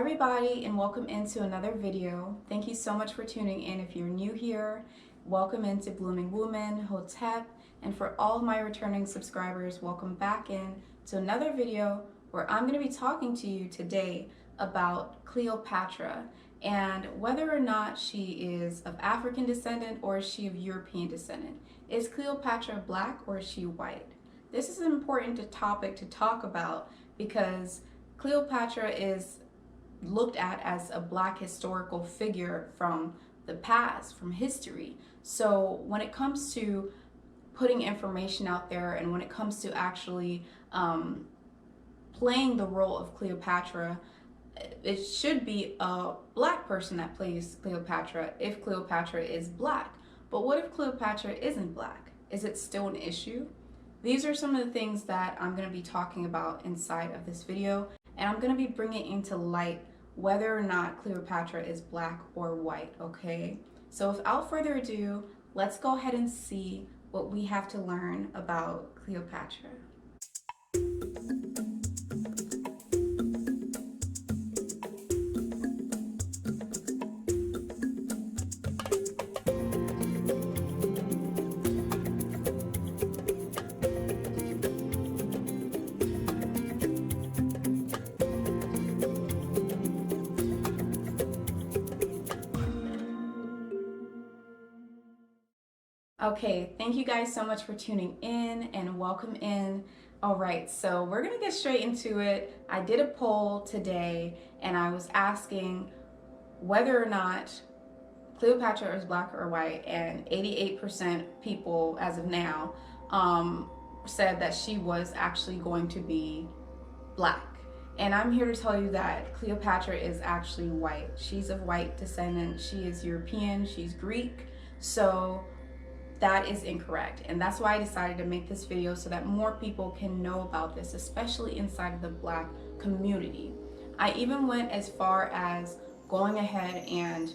everybody, and welcome into another video. Thank you so much for tuning in. If you're new here, welcome into Blooming Woman, Hotep, and for all of my returning subscribers, welcome back in to another video where I'm going to be talking to you today about Cleopatra and whether or not she is of African descent or is she of European descent. Is Cleopatra black or is she white? This is an important topic to talk about because Cleopatra is looked at as a black historical figure from the past, from history. So when it comes to putting information out there and when it comes to actually playing the role of Cleopatra, it should be a black person that plays Cleopatra if Cleopatra is black. But what if Cleopatra isn't black? Is it still an issue? These are some of the things that I'm going to be talking about inside of this video, and I'm going to be bringing into light whether or not Cleopatra is black or white, okay? So without further ado, let's go ahead and see what we have to learn about Cleopatra. Okay, thank you guys so much for tuning in and welcome in. All right, so we're gonna get straight into it. I did a poll today and I was asking whether or not Cleopatra is black or white, and 88% people as of now said that she was actually going to be black. And I'm here to tell you that Cleopatra is actually white. She's of white descent. She is European, she's Greek. So that is incorrect, and that's why I decided to make this video so that more people can know about this, especially inside of the black community. I even went as far as going ahead and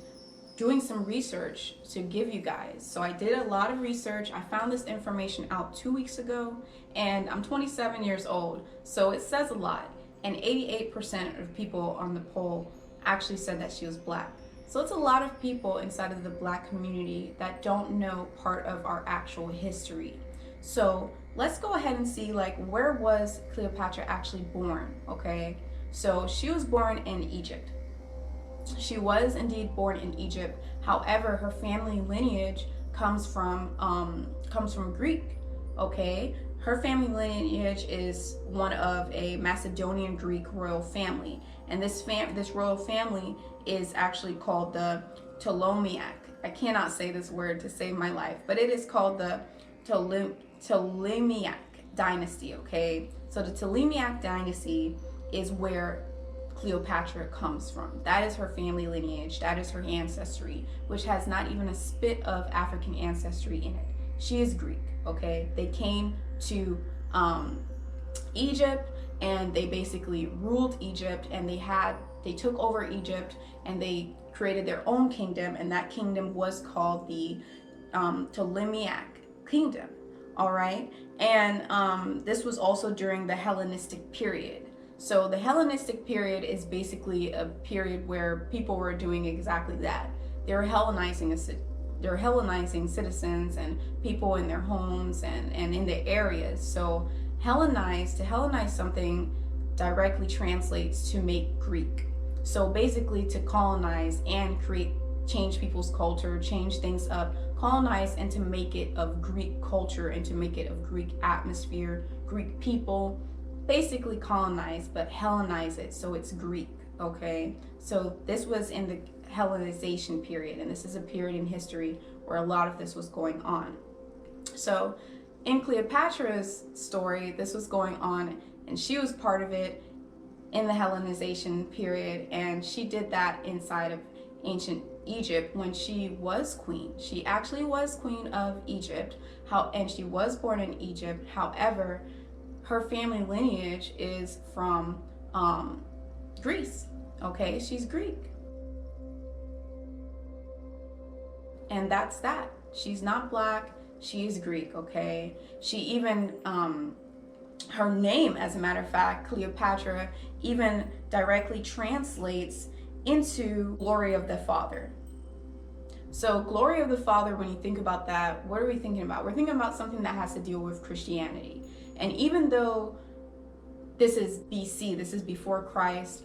doing some research to give you guys. So I did a lot of research. I found this information out 2 weeks ago, and I'm 27 years old, so it says a lot. And 88% of people on the poll actually said that she was black. So it's a lot of people inside of the black community that don't know part of our actual history. So let's go ahead and see, like, where was Cleopatra actually born, okay? So she was born in Egypt. She was indeed born in Egypt. However, her family lineage comes from Greek, okay? Her family lineage is one of a Macedonian Greek royal family. And this royal family is actually called the Ptolemaic. I cannot say this word to save my life, but it is called the Ptolemaic dynasty, okay? So the Ptolemaic dynasty is where Cleopatra comes from. That is her family lineage. That is her ancestry, which has not even a spit of African ancestry in it. She is Greek, okay? They came to Egypt and they basically ruled Egypt, and they took over Egypt and they created their own kingdom, and that kingdom was called the Ptolemaic kingdom. All right, and this was also during the Hellenistic period. So the Hellenistic period is basically a period where people were doing exactly that. They were Hellenizing citizens and people in their homes and in their areas. So to Hellenize something directly translates to make Greek. So basically to colonize and change people's culture, change things up, colonize and to make it of Greek culture and to make it of Greek atmosphere, Greek people. Basically colonize, but Hellenize it so it's Greek, okay? So this was in the Hellenization period, and this is a period in history where a lot of this was going on. So in Cleopatra's story, this was going on, and she was part of it in the Hellenization period, and she did that inside of ancient Egypt when she was queen. She actually was queen of Egypt, and she was born in Egypt. However, her family lineage is from Greece, okay? She's Greek. And that's that. She's not black, she is Greek, okay? She even, her name, as a matter of fact, Cleopatra, even directly translates into glory of the Father. So glory of the Father, when you think about that, what are we thinking about? We're thinking about something that has to deal with Christianity. And even though this is BC, this is before Christ,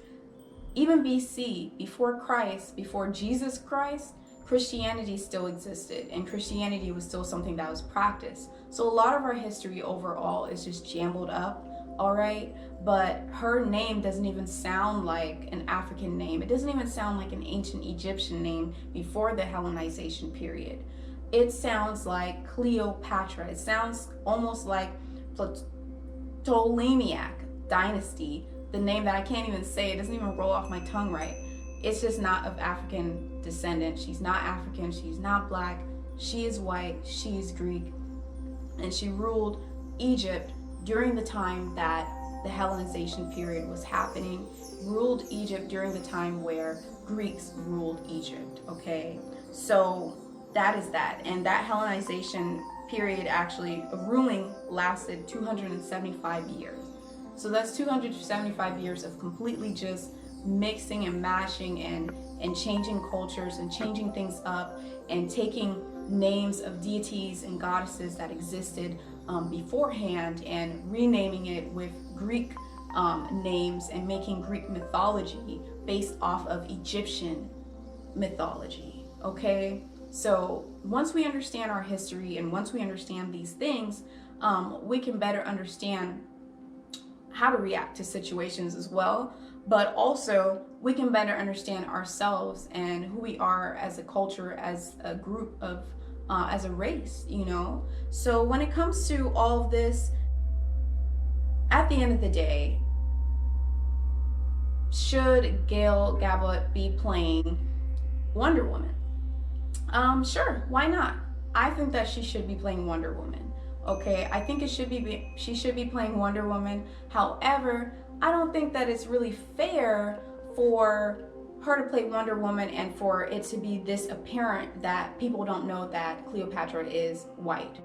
even BC, before Christ, before Jesus Christ, Christianity still existed, and Christianity was still something that was practiced. So a lot of our history overall is just jumbled up, all right? But her name doesn't even sound like an African name. It doesn't even sound like an ancient Egyptian name before the Hellenization period. It sounds like Cleopatra. It sounds almost like Ptolemaic dynasty, the name that I can't even say. It doesn't even roll off my tongue right. It's just not of African descendant. She's not African. She's not black. She is white. She is Greek. And she ruled Egypt during the time that the Hellenization period was happening, ruled Egypt during the time where Greeks ruled Egypt, okay? So that is that. And that Hellenization period, actually, ruling lasted 275 years. So that's 275 years of completely just mixing and mashing and changing cultures and changing things up and taking names of deities and goddesses that existed beforehand and renaming it with Greek names and making Greek mythology based off of Egyptian mythology, okay? So once we understand our history and once we understand these things, we can better understand how to react to situations as well, but also we can better understand ourselves and who we are as a culture, as a group of, as a race, you know? So when it comes to all of this, at the end of the day, should Gail Gadot be playing Wonder Woman? Sure, why not? I think that she should be playing Wonder Woman. Okay, I think she should be playing Wonder Woman. However, I don't think that it's really fair for her to play Wonder Woman and for it to be this apparent that people don't know that Cleopatra is white.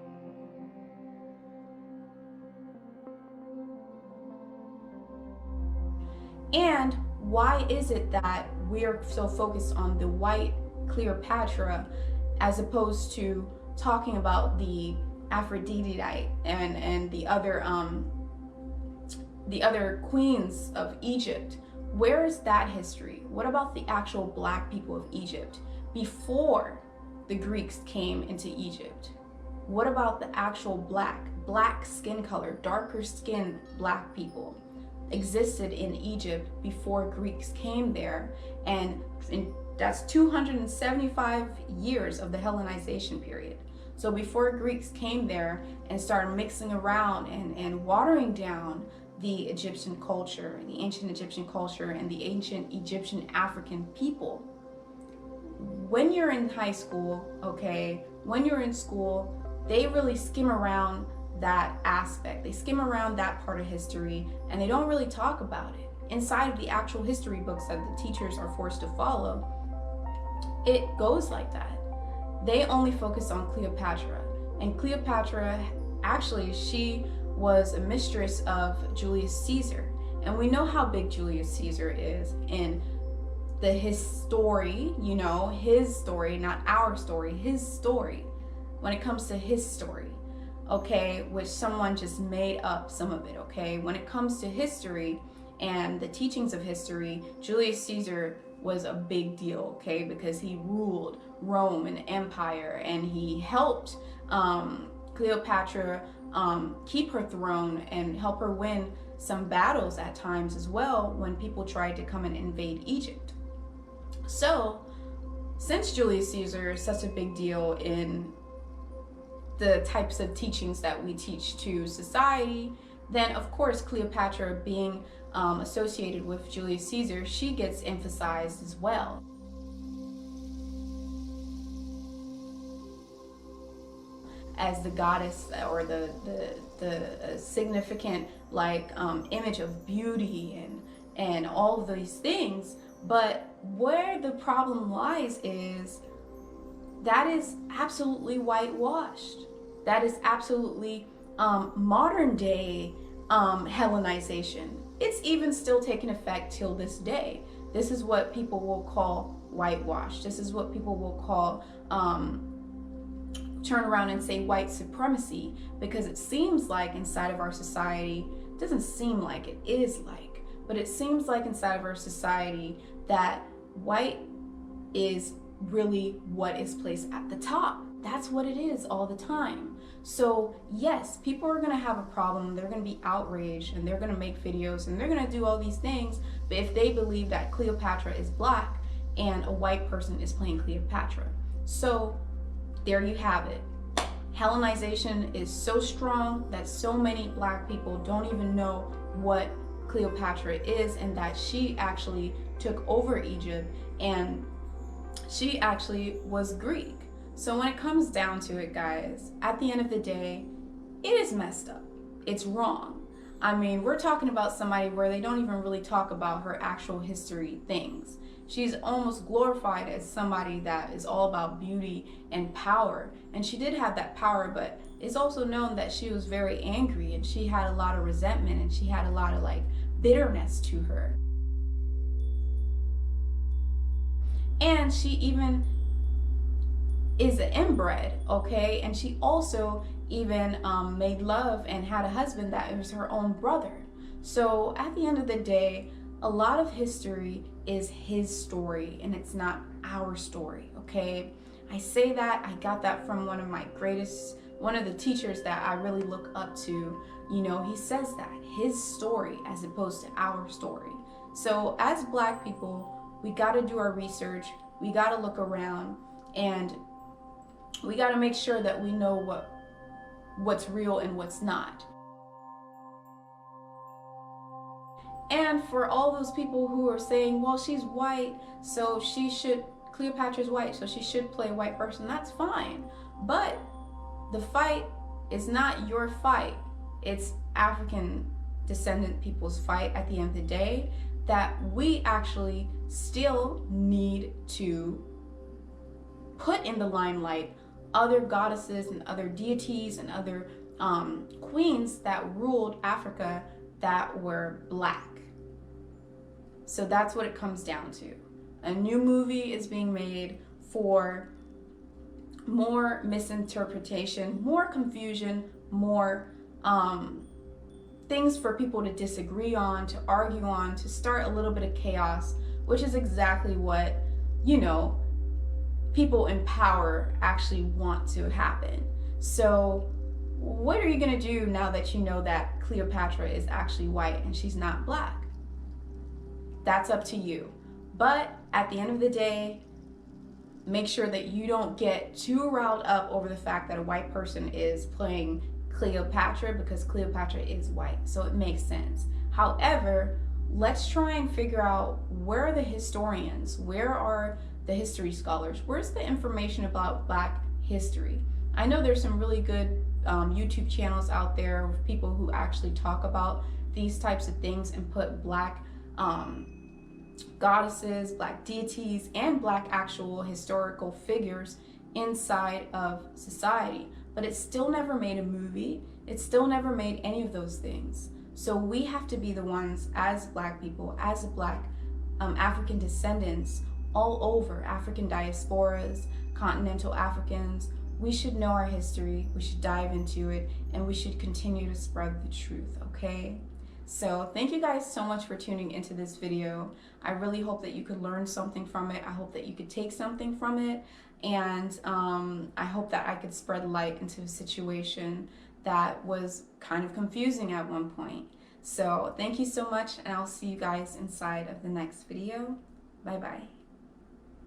And why is it that we're so focused on the white Cleopatra as opposed to talking about the Aphrodite and the other queens of Egypt? Where is that history? What about the actual black people of Egypt before the Greeks came into Egypt? What about the actual black skin color, darker skinned black people existed in Egypt before Greeks came there? And that's 275 years of the Hellenization period. So before Greeks came there and started mixing around and watering down the Egyptian culture, the ancient Egyptian culture, and the ancient Egyptian African people. When you're in high school, okay, when you're in school, they really skim around that aspect. They skim around that part of history and they don't really talk about it. Inside of the actual history books that the teachers are forced to follow, it goes like that. They only focus on Cleopatra. And Cleopatra, actually, she was a mistress of Julius Caesar. And we know how big Julius Caesar is in his story, you know, his story, not our story, his story. When it comes to his story, okay, which someone just made up some of it, okay? When it comes to history and the teachings of history, Julius Caesar was a big deal, okay, because he ruled Rome and the empire, and he helped Cleopatra keep her throne and help her win some battles at times as well when people tried to come and invade Egypt. So since Julius Caesar is such a big deal in the types of teachings that we teach to society, then of course Cleopatra being associated with Julius Caesar, she gets emphasized as well. As the goddess or the significant like image of beauty and all of these things. But where the problem lies is that is absolutely whitewashed. That is absolutely modern day Hellenization. It's even still taking effect till this day. This is what people will call whitewash. This is what people will call turn around and say white supremacy, because it seems like inside of our society, it doesn't seem like, it is like, but it seems like inside of our society that white is really what is placed at the top. That's what it is all the time. So yes, people are gonna have a problem, they're gonna be outraged, and they're gonna make videos, and they're gonna do all these things, but if they believe that Cleopatra is black and a white person is playing Cleopatra. So there you have it. Hellenization is so strong that so many black people don't even know what Cleopatra is, and that she actually took over Egypt, and she actually was Greek. So when it comes down to it, guys, at the end of the day, it is messed up. It's wrong. I mean, we're talking about somebody where they don't even really talk about her actual history things. She's almost glorified as somebody that is all about beauty and power. And she did have that power, but it's also known that she was very angry, and she had a lot of resentment, and she had a lot of like bitterness to her. And she even is an inbred, okay? And she also even made love and had a husband that was her own brother. So at the end of the day, a lot of history is his story, and it's not our story, okay? I say that, I got that from one of the teachers that I really look up to. You know, he says that, his story as opposed to our story. So as black people, we gotta do our research, we gotta look around, and we gotta make sure that we know what's real and what's not. And for all those people who are saying, well, she's white, so Cleopatra's white, so she should play a white person, that's fine. But the fight is not your fight. It's African descendant people's fight at the end of the day, that we actually still need to put in the limelight other goddesses and other deities and other queens that ruled Africa that were black. So that's what it comes down to. A new movie is being made for more misinterpretation, more confusion, more things for people to disagree on, to argue on, to start a little bit of chaos, which is exactly what, you know, people in power actually want to happen. So what are you gonna do now that you know that Cleopatra is actually white and she's not black? That's up to you. But at the end of the day, make sure that you don't get too riled up over the fact that a white person is playing Cleopatra, because Cleopatra is white, so it makes sense. However, let's try and figure out, where are the historians? Where are the history scholars? Where's the information about black history? I know there's some really good YouTube channels out there with people who actually talk about these types of things and put black goddesses, black deities, and black actual historical figures inside of society. But it still never made a movie. It still never made any of those things. So we have to be the ones, as black people, as black African descendants, all over, African diasporas, continental Africans, we should know our history, we should dive into it, and we should continue to spread the truth, okay? So thank you guys so much for tuning into this video. I really hope that you could learn something from it. I hope that you could take something from it. And I hope that I could spread light into a situation that was kind of confusing at one point. So thank you so much, and I'll see you guys inside of the next video. Bye bye.